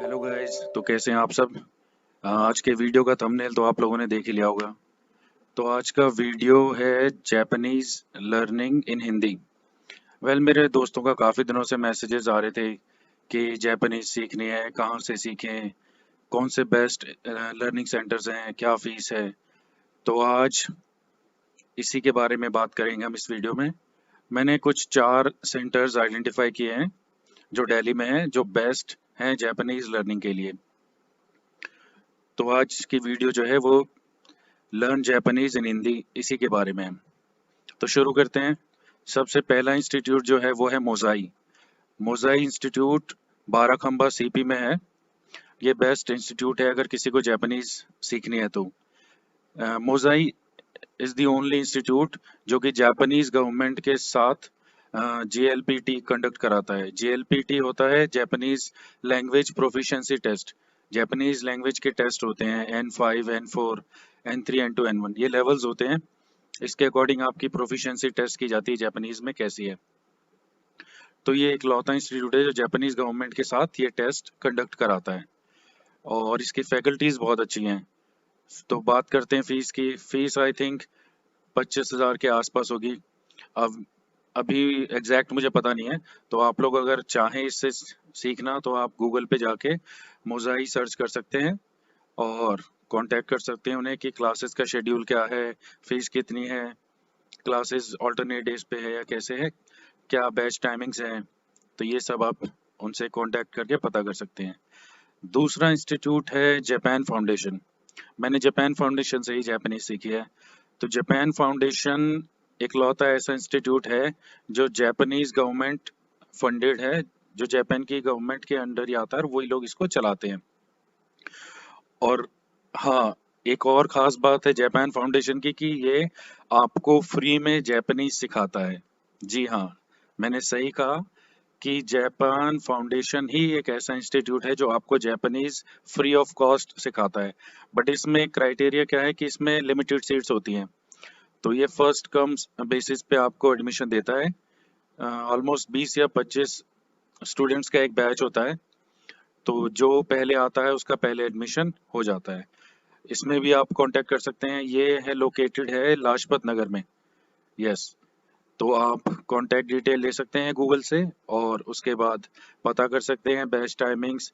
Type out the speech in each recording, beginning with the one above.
Hello guys, तो कैसे हैं आप सब। आज के वीडियो का थंबनेल तो आप लोगों ने देख ही लिया होगा। तो आज का वीडियो है जापानीज लर्निंग इन हिंदी। मेरे दोस्तों का काफ़ी दिनों से मैसेजेस आ रहे थे कि जापानीज सीखनी है, कहाँ से सीखें, कौन से बेस्ट लर्निंग सेंटर्स हैं, क्या फ़ीस है। तो आज इसी के बारे में बात करेंगे हम इस वीडियो में। मैंने कुछ 4 सेंटर्स आइडेंटिफाई किए हैं जो दिल्ली में हैं, जो बेस्ट हैं जापानीज लर्निंग के लिए। तो आज की वीडियो जो है वो लर्न जापानीज इन हिंदी इसी के बारे में है। तो शुरू करते हैं। सबसे पहला इंस्टीट्यूट जो है वो है मोजाई। मोजाई इंस्टीट्यूट बाराखंबा सीपी में है। ये बेस्ट इंस्टीट्यूट है अगर किसी को जापानीज सीखनी है तो। मोजाई इज द ओनली इंस्टीट्यूट जो कि जापानीज गवर्नमेंट के साथ JLPT कंडक्ट कराता है। JLPT होता है Japanese language proficiency test. Japanese language के टेस्ट होते हैं N5, N4, N3, N2, N1, ये लेवल्स होते हैं। इसके अकॉर्डिंग आपकी प्रोफिशिएंसी टेस्ट की जाती है जापानीज में कैसी है। तो ये एक लौता इंस्टीट्यूट है जो जापानीज गवर्नमेंट के साथ ये टेस्ट कंडक्ट कराता है और इसकी फैकल्टीज बहुत अच्छी हैं। तो बात करते हैं फीस की। फीस आई थिंक 25,000 के आसपास होगी। अब अभी एग्जैक्ट मुझे पता नहीं है। तो आप लोग अगर चाहें इससे सीखना तो आप गूगल पे जाके मोजाई सर्च कर सकते हैं और कांटेक्ट कर सकते हैं उन्हें कि क्लासेस का शेड्यूल क्या है, फीस कितनी है, क्लासेस ऑल्टरनेट डेज पे है या कैसे है, क्या बैच टाइमिंग्स हैं। तो ये सब आप उनसे कांटेक्ट करके पता कर सकते हैं। दूसरा इंस्टीट्यूट है जापान फाउंडेशन। मैंने जापान फाउंडेशन से ही जापानीज सीखी है। तो जापान फाउंडेशन इकलौता ऐसा इंस्टीट्यूट है जो जापानीज गवर्नमेंट फंडेड है, जो जापान की गवर्नमेंट के अंडर ही आता है और वही लोग इसको चलाते हैं। और हाँ, एक और खास बात है जापान फाउंडेशन की कि ये आपको फ्री में जापानीज सिखाता है। जी हाँ, मैंने सही कहा कि जापान फाउंडेशन ही एक ऐसा इंस्टीट्यूट है जो आपको जापानीज फ्री ऑफ कॉस्ट सिखाता है। बट इसमें क्राइटेरिया क्या है कि इसमें लिमिटेड सीट्स होती हैं। तो ये फर्स्ट कम बेसिस पे आपको एडमिशन देता है। ऑलमोस्ट 20 या 25 स्टूडेंट्स का एक बैच होता है। तो जो पहले आता है उसका पहले एडमिशन हो जाता है। इसमें भी आप कांटेक्ट कर सकते हैं। ये है लोकेटेड है लाजपत नगर में। यस। तो आप कांटेक्ट डिटेल ले सकते हैं गूगल से और उसके बाद पता कर सकते हैं बैच टाइमिंग्स।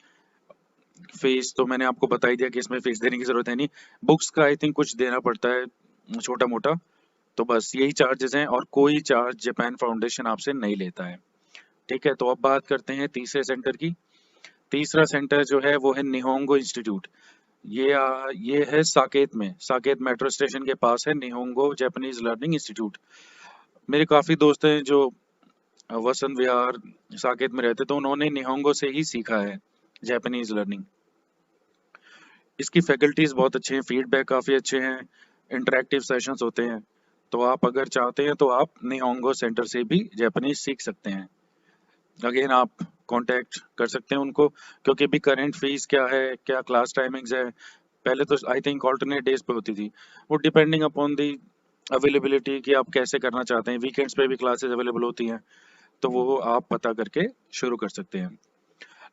फीस तो मैंने आपको बता ही दिया कि इसमें फीस देने की जरूरत है नहीं। बुक्स का आई थिंक कुछ देना पड़ता है छोटा मोटा। तो बस यही चार्जेस हैं और कोई चार्ज जापान फाउंडेशन आपसे नहीं लेता है। ठीक है, तो अब बात करते हैं तीसरे सेंटर की। तीसरा सेंटर जो है वो है निहोंगो इंस्टीट्यूट। ये है साकेत में, साकेत मेट्रो स्टेशन के पास है निहोंगो जापानीज लर्निंग इंस्टीट्यूट। मेरे काफी दोस्त हैं जो वसंत विहार साकेत में रहते, तो उन्होंने निहोंगो से ही सीखा है जापानीज लर्निंग। इसकी फैकल्टीज बहुत अच्छे हैं, फीडबैक काफी अच्छे हैं, इंटरेक्टिव सेशंस होते हैं। तो आप अगर चाहते हैं तो आप निहोंगो सेंटर से भी जापानीज सीख सकते हैं। अगेन आप कांटेक्ट कर सकते हैं उनको, क्योंकि अभी करंट फीस क्या है, क्या क्लास टाइमिंग्स है। पहले तो आई थिंक ऑल्टरनेट डेज पे होती थी। वो डिपेंडिंग अपॉन दी अवेलेबिलिटी कि आप कैसे करना चाहते हैं। वीकेंड्स पे भी क्लासेस अवेलेबल होती हैं, तो वो आप पता करके शुरू कर सकते हैं।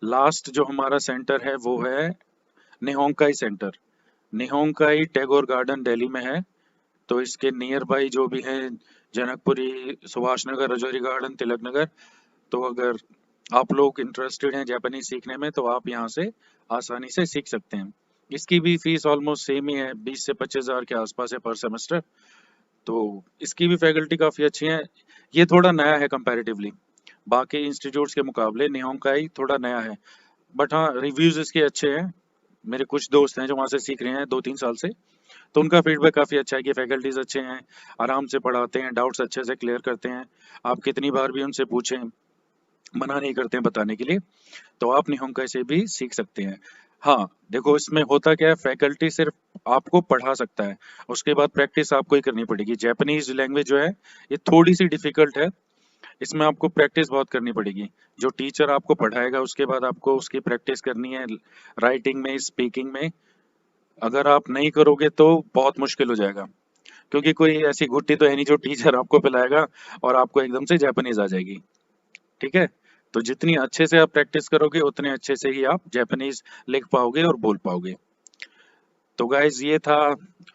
लास्ट जो हमारा सेंटर है वो है निहोंकाई सेंटर। निहोंकाई टैगोर गार्डन दिल्ली में है। तो इसके नियर बाई जो भी है, जनकपुरी, सुभाष नगर, रजौरी गार्डन, तिलक नगर। तो अगर आप लोग इंटरेस्टेड हैं जापानीज सीखने में तो आप यहाँ से आसानी से सीख सकते हैं। इसकी भी फीस ऑलमोस्ट सेम ही है, 20 से 25,000 के आसपास है पर सेमेस्टर। तो इसकी भी फैकल्टी काफ़ी अच्छी है। ये थोड़ा नया है कंपैरेटिवली, बाकी इंस्टीट्यूट्स के मुकाबले निहोंकाई थोड़ा नया है। बट हाँ, रिव्यूज इसके अच्छे हैं। मेरे कुछ दोस्त हैं जो वहाँ से सीख रहे हैं 2-3 साल से, तो उनका फीडबैक काफ़ी अच्छा है कि फैकल्टीज अच्छे हैं, आराम से पढ़ाते हैं, डाउट्स अच्छे से क्लियर करते हैं। आप कितनी बार भी उनसे पूछें, मना नहीं करते हैं बताने के लिए। तो आप निहोंकाई से भी सीख सकते हैं। हाँ, देखो इसमें होता क्या है, फैकल्टी सिर्फ आपको पढ़ा सकता है, उसके बाद प्रैक्टिस आपको ही करनी पड़ेगी। जापानीज लैंग्वेज जो है ये थोड़ी सी डिफिकल्ट है, इसमें आपको प्रैक्टिस बहुत करनी पड़ेगी। जो टीचर आपको पढ़ाएगा उसके बाद आपको उसकी प्रैक्टिस करनी है, राइटिंग में, स्पीकिंग में। अगर आप नहीं करोगे तो बहुत मुश्किल हो जाएगा, क्योंकि कोई ऐसी घुट्टी तो है नहीं जो टीचर आपको पिलाएगा और आपको एकदम से जापानीज आ जाएगी। ठीक है, तो जितनी अच्छे से आप प्रैक्टिस करोगे उतने अच्छे से ही आप जापानीज लिख पाओगे और बोल पाओगे। तो गाइज ये था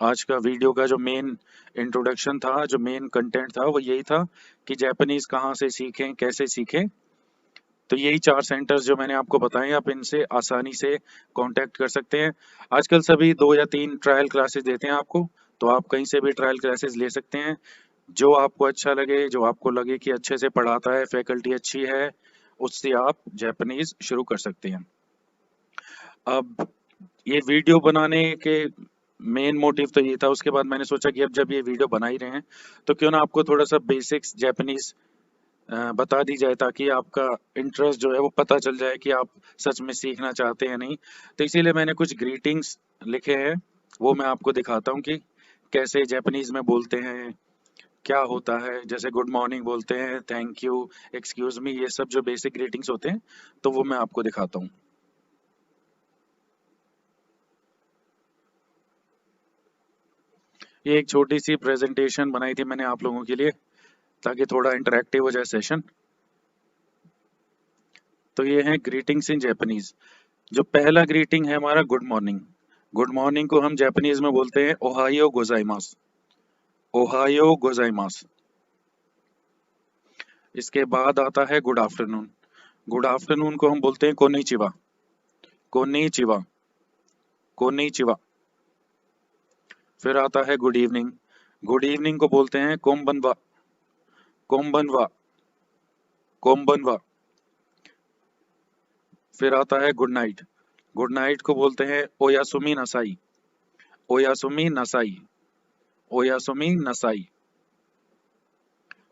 आज का वीडियो का जो मेन इंट्रोडक्शन था, जो मेन कंटेंट था वो यही था कि जापानीज कहाँ से सीखें, कैसे सीखें। तो यही 4 सेंटर्स जो मैंने आपको बताए, आप इनसे आसानी से कांटेक्ट कर सकते हैं। आजकल सभी 2 या 3 ट्रायल क्लासेस देते हैं आपको, तो आप कहीं से भी ट्रायल क्लासेस ले सकते हैं। जो आपको अच्छा लगे, जो आपको लगे कि अच्छे से पढ़ाता है, फैकल्टी अच्छी है, उससे आप जापानीज शुरू कर सकते हैं। अब ये वीडियो बनाने के मेन मोटिव तो ये था। उसके बाद मैंने सोचा कि अब जब ये वीडियो बना ही रहे हैं तो क्यों ना आपको थोड़ा सा बेसिक्स जापानीज बता दी जाए, ताकि आपका इंटरेस्ट जो है वो पता चल जाए कि आप सच में सीखना चाहते हैं नहीं। तो इसीलिए मैंने कुछ ग्रीटिंग्स लिखे हैं, वो मैं आपको दिखाता हूँ कि कैसे जापानीज में बोलते हैं, क्या होता है। जैसे गुड मॉर्निंग बोलते हैं, थैंक यू, एक्सक्यूज मी, ये सब जो बेसिक ग्रीटिंग्स होते हैं तो वो मैं आपको दिखाता हूँ। ये एक छोटी सी प्रेजेंटेशन बनाई थी मैंने आप लोगों के लिए, ताकि थोड़ा इंटरेक्टिव हो जाए सेशन। तो ये है ग्रीटिंग्स इन जापानीज। जो पहला ग्रीटिंग है हमारा गुड मॉर्निंग। गुड मॉर्निंग को हम जापानीज में बोलते हैं ओहायो गोजाइमास। ओहायो गोजाइमास। इसके बाद आता है गुड आफ्टरनून। गुड आफ्टरनून को हम बोलते हैं कोनिचिवा। कोनिचिवा। कोनिचिवा। फिर आता है गुड इवनिंग। गुड इवनिंग को बोलते हैं कोम्बनवा। कोम्बनवा। कोम्बनवा। फिर आता है गुड नाइट। गुड नाइट को बोलते हैं ओयासुमी नसाई। ओयासुमी नसाई। ओयासुमी नसाई।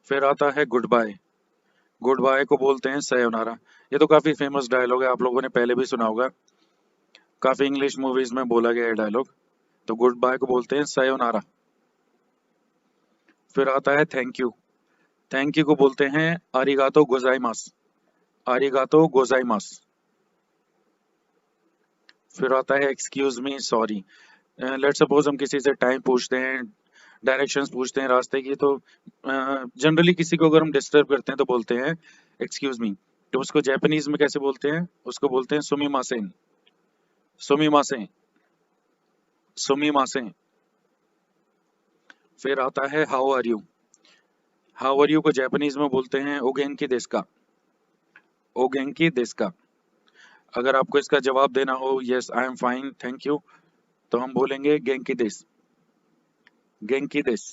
फिर आता है गुड बाय। गुड बाय को बोलते हैं सयोनारा। ये तो काफी फेमस डायलॉग है, आप लोगों ने पहले भी सुना होगा, काफी इंग्लिश मूवीज में बोला गया है डायलॉग। तो गुड बाय को बोलते हैं सयोनारा। फिर आता है थैंक यू। थैंक यू को बोलते हैं आरिगातो गोजाइमास। आरिगातो गोजाइमास। फिर आता है excuse me, sorry. Let suppose हम किसी से टाइम पूछते हैं, डायरेक्शंस पूछते हैं रास्ते की, तो जनरली किसी को अगर हम डिस्टर्ब करते हैं तो बोलते हैं एक्सक्यूज मी। तो उसको जापानीज में कैसे बोलते हैं? उसको बोलते हैं सुमिमासेन। सुमिमासेन। सुमिमासेन। फिर आता है how are you. How are you को जापानीज में बोलते हैं ओगेंकी देस्का। ओगेंकी देस्का। अगर आपको इसका जवाब देना हो yes I am fine thank you, तो हम बोलेंगे गेंकी देस। गेंकी देस।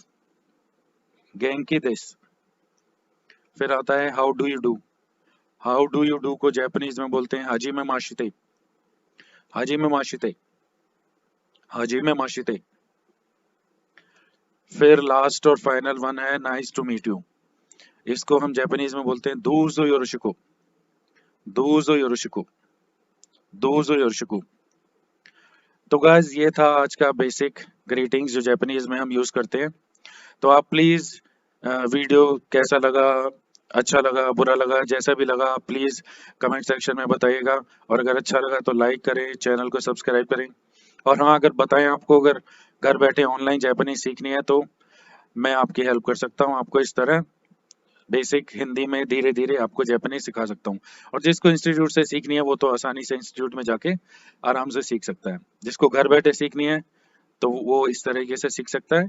गेंकी देस। फिर आता है how do you do. How do you do को जापानीज में बोलते हैं हाजी में माशिते। हाजी में माशिते। हाजी में माशिते। फिर लास्ट और फाइनल वन है नाइस टू मीट यू। इसको हम जापानीज में बोलते हैं दूजो योरोशिको। दूजो योरोशिको। दूजो योरोशिको। तो गाइस ये था आज का बेसिक ग्रीटिंग्स जो जापानीज में हम यूज करते हैं। तो आप प्लीज वीडियो कैसा लगा, अच्छा लगा, बुरा लगा, जैसा भी लगा, आप प्लीज कमेंट सेक्शन में बताइएगा। और अगर अच्छा लगा तो लाइक करें, चैनल को सब्सक्राइब करें। और हाँ, अगर बताएं आपको अगर घर बैठे ऑनलाइन जापानीज सीखनी है तो मैं आपकी हेल्प कर सकता हूँ। आपको इस तरह बेसिक हिंदी में धीरे धीरे आपको जापानीज सिखा सकता हूँ। और जिसको इंस्टीट्यूट से सीखनी है वो तो आसानी से इंस्टीट्यूट में जाके आराम से सीख सकता है। जिसको घर बैठे सीखनी है तो वो इस तरीके से सीख सकता है।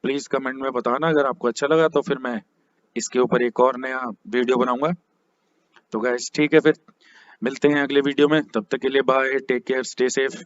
प्लीज कमेंट में बताना अगर आपको अच्छा लगा, तो फिर मैं इसके ऊपर एक और नया वीडियो बनाऊंगा। तो गाइस ठीक है, फिर मिलते हैं अगले वीडियो में। तब तक के लिए bye, take care, stay safe.